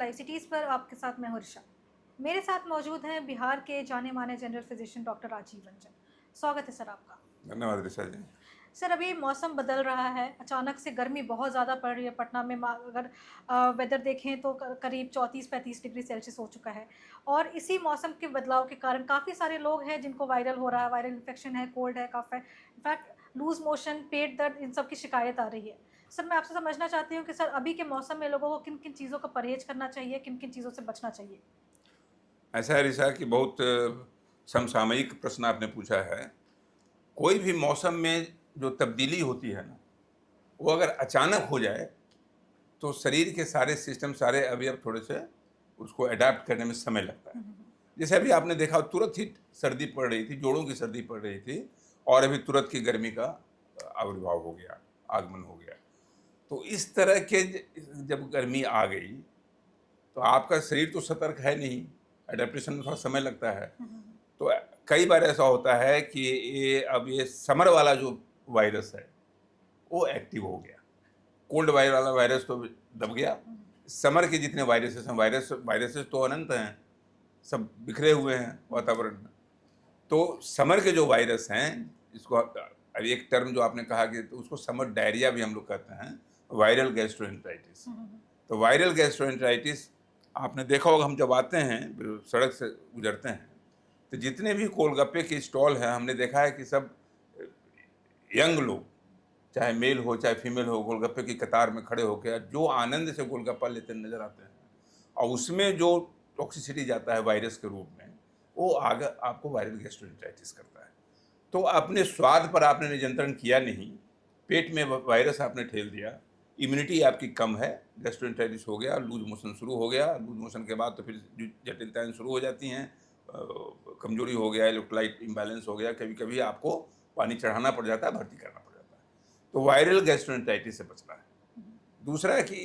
आईसीटीज़ पर आपके साथ मैं हर्षा। मेरे साथ मौजूद हैं बिहार के जाने-माने general physician doctor Rajiv Ranjan. स्वागत है सर आपका। धन्यवाद ऋषा जी। सर अभी मौसम बदल रहा है, अचानक से गर्मी बहुत ज़्यादा पड़ रही है पटना में अगर वेदर देखें तो करीब 34-35 डिग्री सेल्सियस हो चुका है और इसी मौसम के बदलाव के कारण काफ़ी सारे लोग हैं जिनको वायरल हो रहा है, वायरल इन्फेक्शन है, कोल्ड है, कफ है, इनफैक्ट लूज़ मोशन, पेट दर्द इन सब की शिकायत आ रही है। सर मैं आपसे समझना चाहती हूँ कि सर अभी के मौसम में लोगों को किन-किन चीज़ों का परहेज़ करना चाहिए, किन-किन चीज़ों से बचना चाहिए? ऐसा है ऋषा कि बहुत समसामयिक प्रश्न आपने पूछा है। कोई भी मौसम में जो तब्दीली होती है ना, वो अगर अचानक हो जाए, तो शरीर के सारे सिस्टम, सारे अवयव थोड़े से उसको अडैप्ट करने में समय लगता है। हुँ, हुँ, हुँ। जैसे अभी आपने देखा तुरंत ही सर्दी पड़ रही थी, जोड़ों की सर्दी पड़ रही थी और अभी तुरंत की गर्मी का आविर्भाव हो गया, आगमन हो गया। तो इस तरह के जब गर्मी आ गई, तो आपका शरीर तो सतर्क है नहीं, एडेप्टेशन में थोड़ा समय लगता है। हुँ, हुँ, हुँ। तो कई बार ऐसा होता है कि ये समर वाला जो वायरस है, वो एक्टिव हो गया। कोल्ड वाला वायरस तो दब गया। हुँ, हुँ। समर के जितने वायरसेस हैं, वायरसेस तो अनंत हैं, सब बिखरे हुए हैं वातावरण में। तो समर के जो वायरस हैं, इसको अभी एक टर्म जो आपने कहा कि तो उसको समर डायरिया भी हम लोग कहते हैं, वायरल गैस्ट्रोएंटेराइटिस। हुँ, हुँ, हुँ। तो वायरल गैस्ट्रोएंटेराइटिस आपने देखा होगा, हम जब आते हैं, सड़क से गुजरते हैं, तो जितने भी गोलगप्पे के स्टॉल हैं, हमने देखा है कि सब यंग लोग, चाहे मेल हो चाहे फीमेल हो, गोलगप्पे की कतार में खड़े होकर जो आनंद से गोलगप्पा लेते नजर आते हैं। और उसमें जो टॉक्सिसिटी जाता है वायरस के रूप में, वो आगे आपको वायरल गैस्ट्रोएंटेराइटिस करता है। तो अपने स्वाद पर आपने नियंत्रण किया नहीं, पेट में वायरस आपने ठेल दिया, इम्यूनिटी आपकी कम है, गैस्ट्रोएंटेराइटिस हो गया, लूज मोशन शुरू हो गया, लूज मोशन के बाद तो फिर जटिलताएं शुरू हो जाती हैं। कमजोरी हो गया, इलेक्ट्रोलाइट इम्बैलेंस हो गया, कभी कभी आपको पानी चढ़ाना पड़ जाता है, भर्ती करना पड़ जाता है। तो वायरल गैस्ट्रोएंटेराइटिस से बचना है। हुँ, हुँ। दूसरा है कि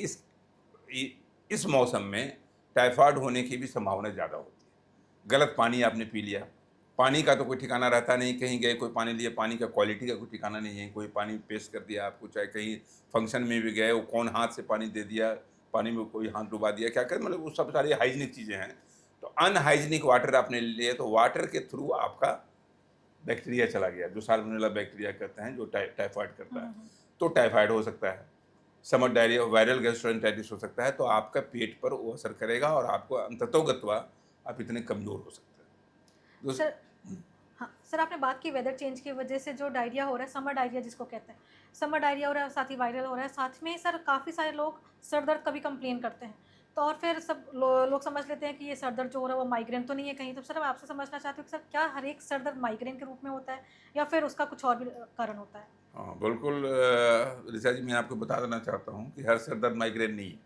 इस मौसम में टाइफाइड होने की भी संभावना ज़्यादा होती है। गलत पानी आपने पी लिया, पानी का तो कोई ठिकाना रहता नहीं, कहीं गए कोई पानी लिए, पानी का क्वालिटी का कोई ठिकाना नहीं है, कोई पानी पेश कर दिया आपको, चाहे कहीं फंक्शन में भी गए, वो कौन हाथ से पानी दे दिया, पानी में कोई हाथ डुबा दिया, क्या कर, मतलब वो सब सारी हाइजीनिक चीज़ें हैं। तो अनहाइजीनिक वाटर आपने लिए, तो वाटर के थ्रू आपका बैक्टीरिया चला गया, जो साल्मोनेला बैक्टीरिया कहते हैं, जो टाइफाइड हुँ, करता है। हुँ, हुँ। तो टाइफाइड हो सकता है, समर डायरिया, वायरल गैस्ट्रोएंटेराइटिस हो सकता है, तो आपका पेट पर वो असर करेगा और आपको अंततोगत्वा आप इतने कमज़ोर हो सकते हैं। दूस सर हाँ, सर आपने बात की वेदर चेंज की वजह से जो डायरिया हो रहा है, समर डायरिया जिसको कहते हैं। समर डायरिया हो रहा है, साथ ही वायरल हो रहा है, साथ में सर काफ़ी सारे लोग सर दर्द का भी कंप्लेन करते हैं। तो और फिर सब लोग समझ लेते हैं कि ये सर दर्द जो हो रहा है वो माइग्रेन तो नहीं है कहीं। तो सर मैं आपसे समझना चाहती हूँ कि सर क्या हर एक सर दर्द माइग्रेन के रूप में होता है या फिर उसका कुछ और भी कारण होता है? हाँ, बिल्कुल ऋचा जी, मैं आपको बता देना चाहता हूँ कि हर सर दर्द माइग्रेन नहीं है।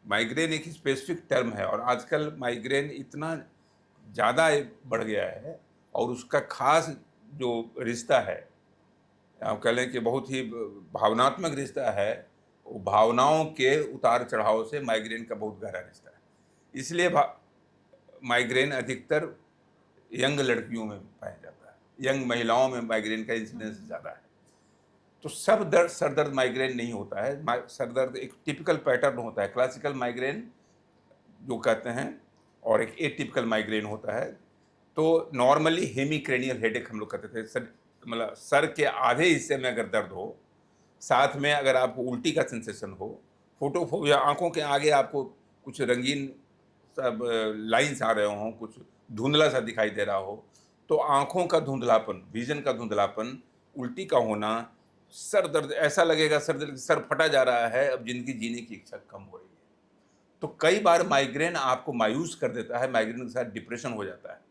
माइग्रेन एक स्पेसिफिक टर्म है और आजकल माइग्रेन इतना ज़्यादा बढ़ गया है और उसका ख़ास जो रिश्ता है, आप कह लें कि बहुत ही भावनात्मक रिश्ता है, वो भावनाओं के उतार-चढ़ाव से माइग्रेन का बहुत गहरा रिश्ता है। इसलिए भा माइग्रेन अधिकतर यंग लड़कियों में पाया जाता है, यंग महिलाओं में माइग्रेन का हुँ, इंसिडेंस हुँ, हुँ। ज़्यादा है। तो सब दर्द सर दर्द माइग्रेन नहीं होता है। सर दर्द एक टिपिकल पैटर्न होता है, क्लासिकल माइग्रेन जो कहते हैं, और एक एटिपिकल माइग्रेन होता है। तो नॉर्मली हेमिक्रेनियल हेडेक हम लोग कहते थे, सर मतलब सर के आधे हिस्से में अगर दर्द हो, साथ में अगर आपको उल्टी का सेंसेशन हो, फोटोफोबिया, आंखों के आगे आपको कुछ रंगीन सब लाइंस आ रहे हों, कुछ धुंधला सा दिखाई दे रहा हो, तो आंखों का धुंधलापन, विजन का धुंधलापन, उल्टी का होना, सर दर्द, ऐसा लगेगा सर दर्द, सर फटा जा रहा है, अब जिंदगी जीने की इच्छा कम हो रही है। तो कई बार माइग्रेन आपको मायूस कर देता है, माइग्रेन के साथ डिप्रेशन हो जाता है।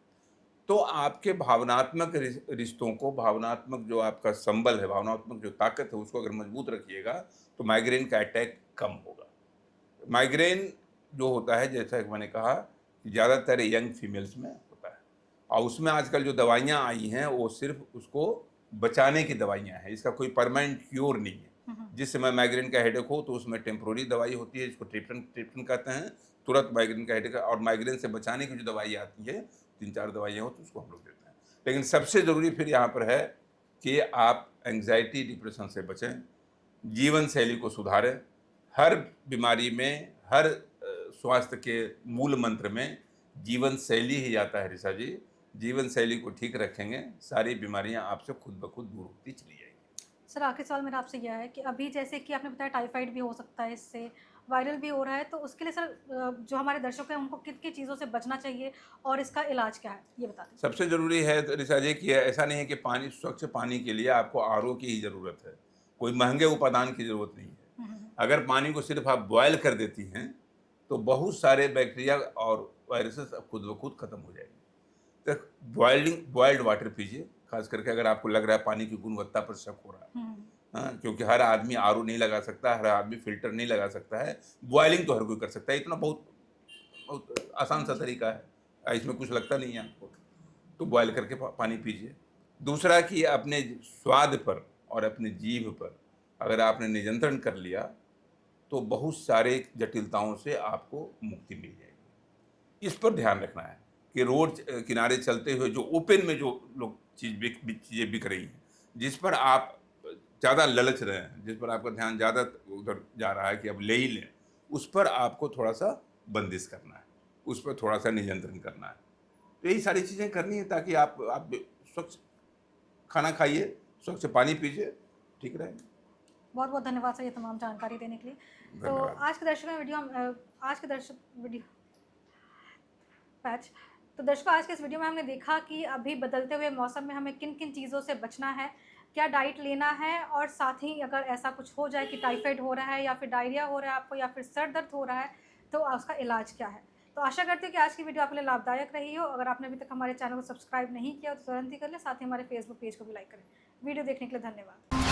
तो आपके भावनात्मक रिश्तों को, भावनात्मक जो आपका संबल है, भावनात्मक जो ताकत है, उसको अगर मजबूत रखिएगा, तो माइग्रेन का अटैक कम होगा। माइग्रेन जो होता है, जैसा कि मैंने कहा, कि ज़्यादातर यंग फीमेल्स में होता है और उसमें आजकल जो दवाइयाँ आई हैं, वो सिर्फ उसको बचाने की दवाइयाँ हैं, इसका कोई परमानेंट क्योर नहीं है। हुँ, हुँ, हुँ। जिस समय माइग्रेन का हेडेक हो, तो उसमें टेम्पोररी दवाई होती है, जिसको ट्रिप्टन ट्रिप्टन कहते हैं, तुरंत माइग्रेन का हेडेक, और माइग्रेन से बचाने की जो दवाई आती है, 3-4 दवाइयाँ होती हैं, उसको हम लोग देते हैं। लेकिन सबसे ज़रूरी फिर यहाँ पर है कि आप एंग्ज़ायटी, डिप्रेशन से बचें, जीवन शैली को सुधारें। हर बीमारी में, हर स्वास्थ्य के मूल मंत्र में जीवन शैली ही आता है ऋषा जी। जीवन शैली को ठीक रखेंगे, सारी बीमारियां आपसे खुद ब खुद दूर होती चली जाएंगी। सर आखिरी सवाल मेरा आपसे यह है कि अभी जैसे कि आपने बताया टाइफाइड भी हो सकता है, इससे वायरल भी हो रहा है, तो उसके लिए सर जो हमारे दर्शक हैं उनको किन किन चीज़ों से बचना चाहिए और इसका इलाज क्या है, ये बता दें। सबसे ज़रूरी है तो ऋषा जी कि ऐसा नहीं है कि पानी, स्वच्छ पानी के लिए आपको आरओ की ही ज़रूरत है, कोई महंगे उपादान की ज़रूरत नहीं है। अगर पानी को सिर्फ आप बॉयल कर देती हैं तो बहुत सारे बैक्टीरिया और वायरसेस खुद ब खुद खत्म हो जाएंगे। तो बॉयल्ड वाटर पीजिए, खास करके अगर आपको लग रहा है पानी की गुणवत्ता पर शक हो रहा है। हाँ, क्योंकि हर आदमी आरओ नहीं लगा सकता, हर आदमी फिल्टर नहीं लगा सकता है। बॉयलिंग तो हर कोई कर सकता है, इतना बहुत बहुत आसान सा तरीका है, इसमें कुछ लगता नहीं है आपको। तो बॉयल करके पानी पीजिए। दूसरा कि अपने स्वाद पर और अपने जीभ पर अगर आपने नियंत्रण कर लिया तो बहुत सारे जटिलताओं से आपको मुक्ति मिल जाएगी। इस पर ध्यान रखना है कि रोड किनारे चलते हुए जो ओपन में जो लोग चीज़ें बिक रही हैं, जिस पर आप ज़्यादा ललच रहे हैं, जिस पर आपका ध्यान ज़्यादा उधर जा रहा है कि अब ले ही लें, उस पर आपको थोड़ा सा बंदिश करना है, उस पर थोड़ा सा नियंत्रण करना है। तो यही सारी चीज़ें करनी है ताकि आप स्वच्छ खाना खाइए, स्वच्छ पानी पीजिए, ठीक रहेंगे। बहुत बहुत धन्यवाद सर ये तमाम जानकारी देने के लिए। तो धन्यवाद। आज के दर्शकों में वीडियो हम आज के दर्शक वीडियो पैच तो दर्शकों आज के इस वीडियो में हमने देखा कि अभी बदलते हुए मौसम में हमें किन किन चीज़ों से बचना है, क्या डाइट लेना है, और साथ ही अगर ऐसा कुछ हो जाए कि टाइफाइड हो रहा है या फिर डायरिया हो रहा है आपको या फिर सर दर्द हो रहा है तो उसका इलाज क्या है। तो आशा करती हूँ कि आज की वीडियो आपके लिए लाभदायक रही हो। अगर आपने अभी तक हमारे चैनल को सब्सक्राइब नहीं किया तो तुरंत ही कर लें, साथ ही हमारे फेसबुक पेज को भी लाइक करें। वीडियो देखने के लिए धन्यवाद।